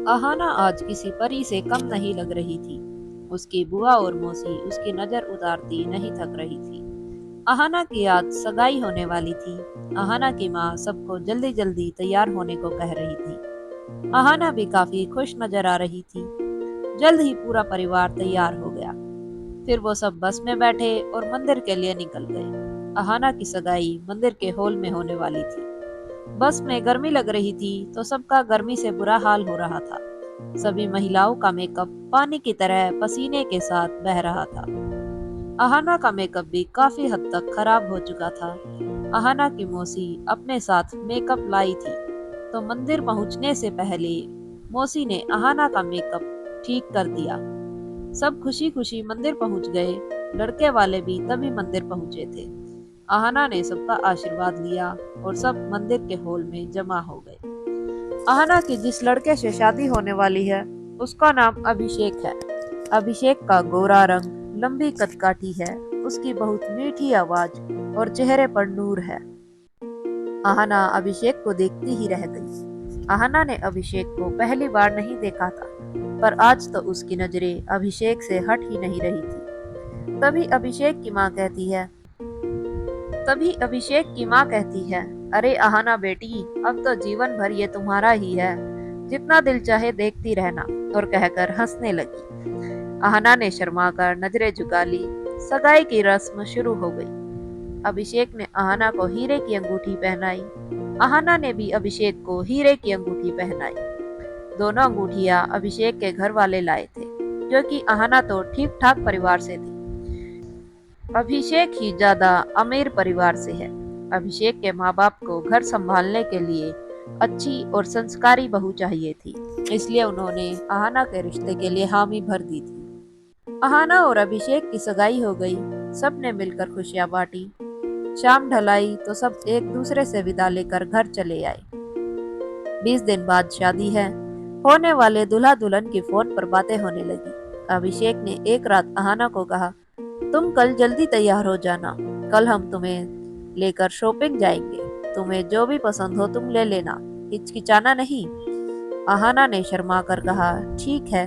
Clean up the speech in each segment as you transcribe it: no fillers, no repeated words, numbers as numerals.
अहाना आज किसी परी से कम नहीं लग रही थी। उसकी बुआ और मौसी उसकी नजर उतारती नहीं थक रही थी। अहाना की आज सगाई होने वाली थी। अहाना की माँ सबको जल्दी जल्दी तैयार होने को कह रही थी। अहाना भी काफी खुश नजर आ रही थी। जल्द ही पूरा परिवार तैयार हो गया। फिर वो सब बस में बैठे और मंदिर के लिए निकल गए। अहाना की सगाई मंदिर के हॉल में होने वाली थी। बस में गर्मी लग रही थी तो सबका गर्मी से बुरा हाल हो रहा था। सभी महिलाओं का मेकअप पानी की तरह पसीने के साथ बह रहा था। अहाना का मेकअप भी काफी हद तक खराब हो चुका था। अहाना की मौसी अपने साथ मेकअप लाई थी, तो मंदिर पहुंचने से पहले मौसी ने अहाना का मेकअप ठीक कर दिया। सब खुशी खुशी मंदिर पहुंच गए। लड़के वाले भी तभी मंदिर पहुंचे थे। अहाना ने सबका आशीर्वाद लिया और सब मंदिर के हॉल में जमा हो गए। अहाना की जिस लड़के से शादी होने वाली है, उसका नाम अभिषेक है। अभिषेक का गोरा रंग, लंबी कदकाठी है। उसकी बहुत मीठी आवाज और चेहरे पर नूर है। अहाना अभिषेक को देखती ही रह गई। अहाना ने अभिषेक को पहली बार नहीं देखा था, पर आज तो उसकी नजरें अभिषेक से हट ही नहीं रही थी। तभी अभिषेक की माँ कहती है तभी अभिषेक की माँ कहती है, अरे अहाना बेटी, अब तो जीवन भर ये तुम्हारा ही है। जितना दिल चाहे देखती रहना। और कहकर हंसने लगी। अहाना ने शर्मा कर नजरें झुका ली। सगाई की रस्म शुरू हो गई। अभिषेक ने अहाना को हीरे की अंगूठी पहनाई। अहाना ने भी अभिषेक को हीरे की अंगूठी पहनाई। दोनों अंगूठियां अभिषेक के घर वाले लाए थे, क्योंकि अहाना तो ठीक ठाक परिवार से थी। अभिषेक ही ज्यादा अमीर परिवार से है। अभिषेक के माँ बाप को घर संभालने के लिए अच्छी और संस्कारी बहू चाहिए थी, इसलिए उन्होंने अहाना के रिश्ते के लिए हामी भर दी थी। अहाना और अभिषेक की सगाई हो गई। सबने मिलकर खुशियां बांटी। शाम ढलाई तो सब एक दूसरे से विदा लेकर घर चले आए। 20 दिन बाद शादी है। होने वाले दूल्हा दुल्हन की फोन पर बातें होने लगी। अभिषेक ने एक रात अहाना को कहा, तुम कल जल्दी तैयार हो जाना। कल हम तुम्हें लेकर शॉपिंग जाएंगे। तुम्हें जो भी पसंद हो तुम ले लेना, हिचकिचाना नहीं। अहाना ने शर्मा कर कहा, ठीक है।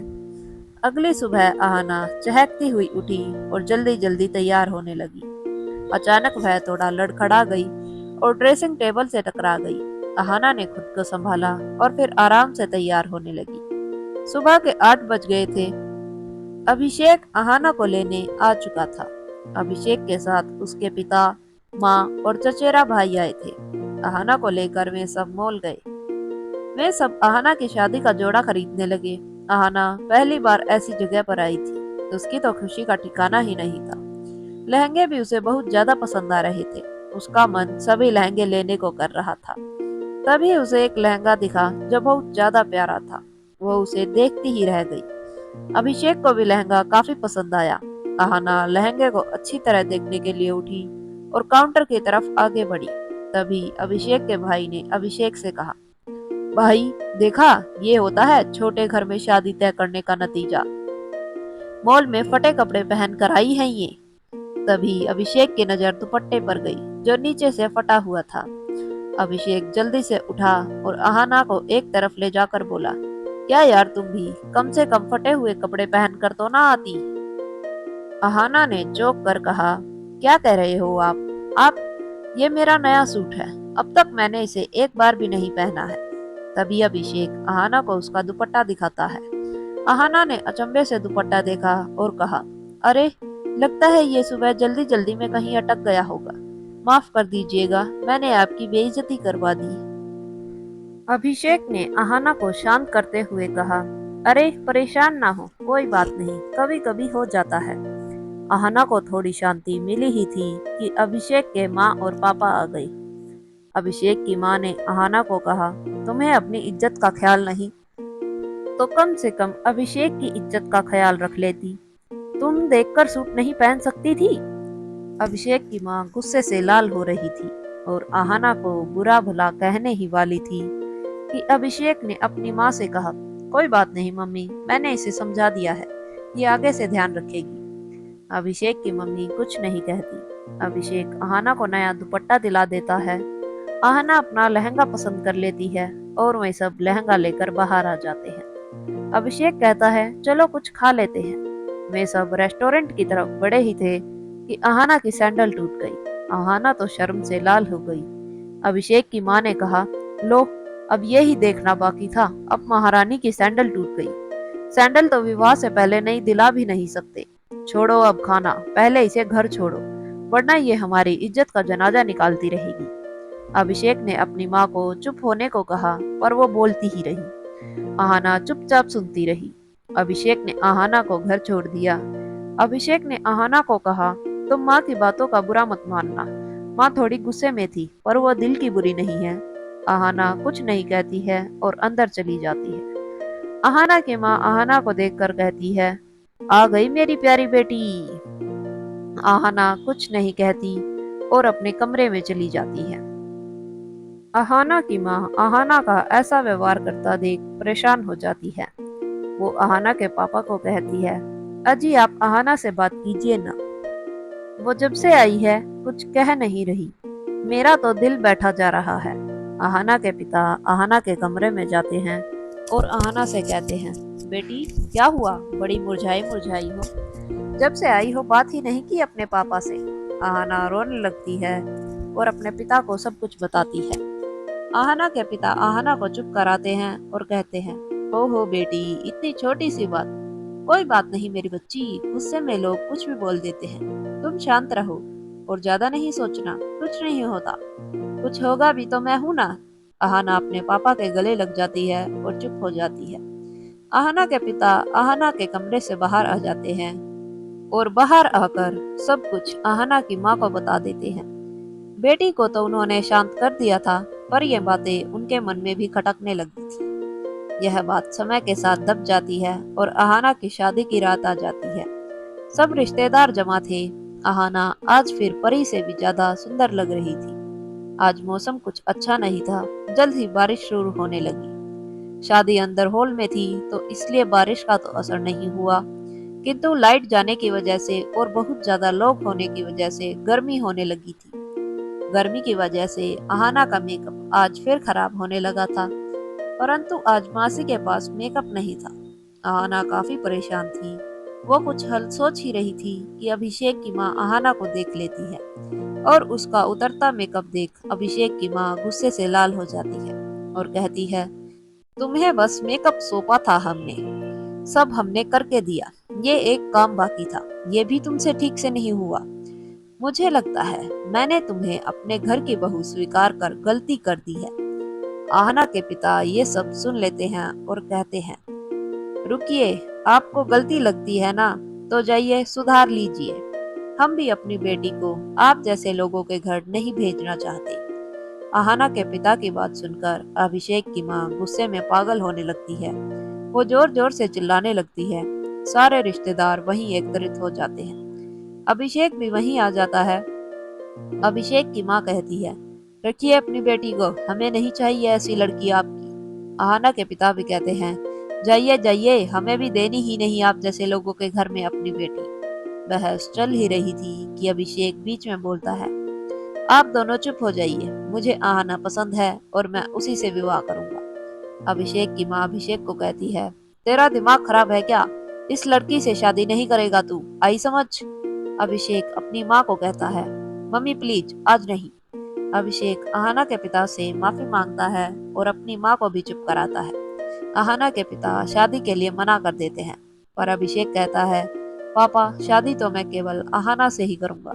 अगली सुबह अहाना चहकती हुई उठी और जल्दी जल्दी तैयार होने लगी। अचानक वह थोड़ा लड़खड़ा गई और ड्रेसिंग टेबल से टकरा गई। अहाना ने खुद को संभाला और फिर आराम से तैयार होने लगी। सुबह के 8 बज गए थे। अभिषेक अहाना को लेने आ चुका था। अभिषेक के साथ उसके पिता, माँ और चचेरा भाई आए थे। अहाना को लेकर वे सब मॉल गए। वे सब अहाना की शादी का जोड़ा खरीदने लगे। अहाना पहली बार ऐसी जगह पर आई थी। उसकी तो खुशी का ठिकाना ही नहीं था। लहंगे भी उसे बहुत ज्यादा पसंद आ रहे थे। उसका मन सभी लहंगे लेने को कर रहा था। तभी उसे एक लहंगा दिखा जो बहुत ज्यादा प्यारा था। वो उसे देखती ही रह गई। अभिषेक को भी लहंगा काफी पसंद आया। अहाना लहंगे को अच्छी तरह देखने के लिए उठी और काउंटर की तरफ आगे बढ़ी। तभी अभिषेक के भाई ने अभिषेक से कहा, भाई देखा, ये होता है छोटे घर में शादी तय करने का नतीजा। मॉल में फटे कपड़े पहन कर आई है ये। तभी अभिषेक की नजर दुपट्टे पर गई, जो नीचे से फटा हुआ था। अभिषेक जल्दी से उठा और अहाना को एक तरफ ले जाकर बोला, क्या यार, तुम भी कम से कम फटे हुए कपड़े पहन कर तो ना आती। अहाना ने चौंक कर कहा, क्या कह रहे हो आप? ये मेरा नया सूट है। अब तक मैंने इसे एक बार भी नहीं पहना है। तभी अभिषेक अहाना को उसका दुपट्टा दिखाता है। अहाना ने अचंभे से दुपट्टा देखा और कहा, अरे, लगता है ये सुबह जल्दी जल्दी में कहीं अटक गया होगा। माफ कर दीजिएगा, मैंने आपकी बेइज्जती करवा दी। अभिषेक ने अहाना को शांत करते हुए कहा, अरे परेशान ना हो, कोई बात नहीं, कभी कभी हो जाता है। अहाना को थोड़ी शांति मिली ही थी कि अभिषेक के माँ और पापा आ गए। अभिषेक की माँ ने अहाना को कहा, तुम्हें अपनी इज्जत का ख्याल नहीं, तो कम से कम अभिषेक की इज्जत का ख्याल रख लेती। तुम देखकर सूट नहीं पहन सकती थी। अभिषेक की माँ गुस्से से लाल हो रही थी और अहाना को बुरा भला कहने ही वाली थी कि अभिषेक ने अपनी माँ से कहा, कोई बात नहीं मम्मी, मैंने इसे समझा दिया है, ये आगे से ध्यान रखेगी। अभिषेक की मम्मी कुछ नहीं कहती। अभिषेक अहाना को नया दुपट्टा दिला देता है। अहाना अपना लहंगा पसंद कर लेती है और वे सब लहंगा लेकर बाहर आ जाते हैं। अभिषेक कहता है चलो कुछ खा लेते हैं। वे सब रेस्टोरेंट की तरफ बढ़े ही थे कि आहाना की सैंडल टूट गई। आहाना तो शर्म से लाल हो गई। अभिषेक की माँ ने कहा, लो, अब ये ही देखना बाकी था, अब महारानी की सैंडल टूट गई। सैंडल तो विवाह से पहले नहीं दिला भी नहीं सकते। छोड़ो अब खाना, पहले इसे घर छोड़ो, वरना ये हमारी इज्जत का जनाजा निकालती रहेगी। अभिषेक ने अपनी माँ को चुप होने को कहा, पर वो बोलती ही रही। आहाना चुपचाप सुनती रही। अभिषेक ने आहाना को घर छोड़ दिया। अभिषेक ने आहाना को कहा, तुम माँ की बातों का बुरा मत मानना। माँ थोड़ी गुस्से में थी, पर वो दिल की बुरी नहीं है। आहाना कुछ नहीं कहती है और अंदर चली जाती है। आहाना की माँ आहाना को देखकर कहती है, आ गई मेरी प्यारी बेटी। आहाना कुछ नहीं कहती और अपने कमरे में चली जाती है। आहाना की माँ आहाना का ऐसा व्यवहार करता देख परेशान हो जाती है। वो आहाना के पापा को कहती है, अजी आप आहाना से बात कीजिए ना। वो जब से आई है कुछ कह नहीं रही। मेरा तो दिल बैठा जा रहा है। आहाना के पिता आहाना के कमरे में जाते हैं और आहाना से कहते हैं, बेटी क्या हुआ, बड़ी मुरझाई मुरझाई हो। जब से आई हो बात ही नहीं की अपने पापा से। आहाना रोने लगती है और अपने पिता को सब कुछ बताती है। आहाना के पिता आहाना को चुप कराते हैं और कहते हैं, ओहो बेटी, इतनी छोटी सी बात, कोई बात नहीं मेरी बच्ची, गुस्से में लोग कुछ भी बोल देते हैं, तुम शांत रहो और ज्यादा नहीं सोचना, कुछ नहीं होता, कुछ होगा भी तो मैं हूं ना। आहाना अपने पापा के गले लग जाती है और चुप हो जाती है। आहाना के पिता आहाना के कमरे से बाहर आ जाते हैं और बाहर आकर सब कुछ आहाना की माँ को बता देते हैं। बेटी को तो उन्होंने शांत कर दिया था, पर ये बातें उनके मन में भी खटकने लगी थी। यह बात समय के साथ दब जाती है और आहाना की शादी की रात आ जाती है। सब रिश्तेदार जमा थे। आहाना आज फिर परी से भी ज्यादा सुंदर लग रही थी। आज मौसम कुछ अच्छा नहीं था, जल्द ही बारिश शुरू होने लगी। शादी अंदर हॉल में थी तो इसलिए बारिश का तो असर नहीं हुआ, किंतु लाइट जाने की वजह से और बहुत ज्यादा लोग होने की वजह से गर्मी होने लगी थी। गर्मी की वजह से आहाना का मेकअप आज फिर खराब होने लगा था, परंतु आज मासी के पास मेकअप नहीं था। आहाना काफी परेशान थी। वो कुछ हल सोच ही रही थी कि अभिषेक की माँ आहाना को देख लेती है और उसका उतरता मेकअप देख अभिषेक की माँ गुस्से से लाल हो जाती है और कहती है, तुम्हें बस मेकअप सौंपा था हमने, सब हमने करके दिया, ये एक काम बाकी था, ये भी तुमसे ठीक से नहीं हुआ। मुझे लगता है मैंने तुम्हें अपने घर की बहू स्वीकार कर गलती कर दी है। आहना के पिता ये सब सुन लेते हैं और कहते हैं, रुकिए, आपको गलती लगती है ना, तो जाइए सुधार लीजिए। हम भी अपनी बेटी को आप जैसे लोगों के घर नहीं भेजना चाहते। आहना के पिता की बात सुनकर अभिषेक की माँ गुस्से में पागल होने लगती है। वो जोर जोर से चिल्लाने लगती है। सारे रिश्तेदार वहीं एकत्रित हो जाते हैं। अभिषेक भी वहीं आ जाता है। अभिषेक की माँ कहती है, रखिए अपनी बेटी को, हमें नहीं चाहिए ऐसी लड़की आपकी। आहना के पिता भी कहते हैं, जाइए जाइए, हमें भी देनी ही नहीं आप जैसे लोगों के घर में अपनी बेटी। बहस चल ही रही थी कि अभिषेक बीच में बोलता है, आप दोनों चुप हो जाइए, मुझे आहना पसंद है और मैं उसी से विवाह करूंगा। अभिषेक की माँ अभिषेक को कहती है, तेरा दिमाग खराब है क्या, इस लड़की से शादी नहीं करेगा तू, आई समझ। अभिषेक अपनी माँ को कहता है, मम्मी प्लीज आज नहीं। अभिषेक आहना के पिता से माफी मांगता है और अपनी माँ को भी चुप कराता है। आहना के पिता शादी के लिए मना कर देते हैं, पर अभिषेक कहता है, पापा शादी तो मैं केवल आहना से ही करूंगा,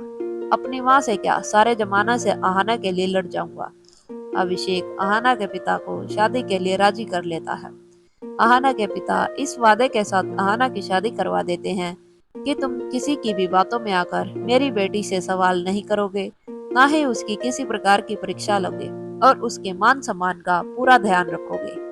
अपनी माँ से क्या, सारे जमाना से आहना के लिए लड़ जाऊंगा। अभिषेक आहना के पिता को शादी के लिए राजी कर लेता है। आहना के पिता इस वादे के साथ आहना की शादी करवा देते हैं कि तुम किसी की भी बातों में आकर मेरी बेटी से सवाल नहीं करोगे, ना ही उसकी किसी प्रकार की परीक्षा लोगे और उसके मान सम्मान का पूरा ध्यान रखोगे।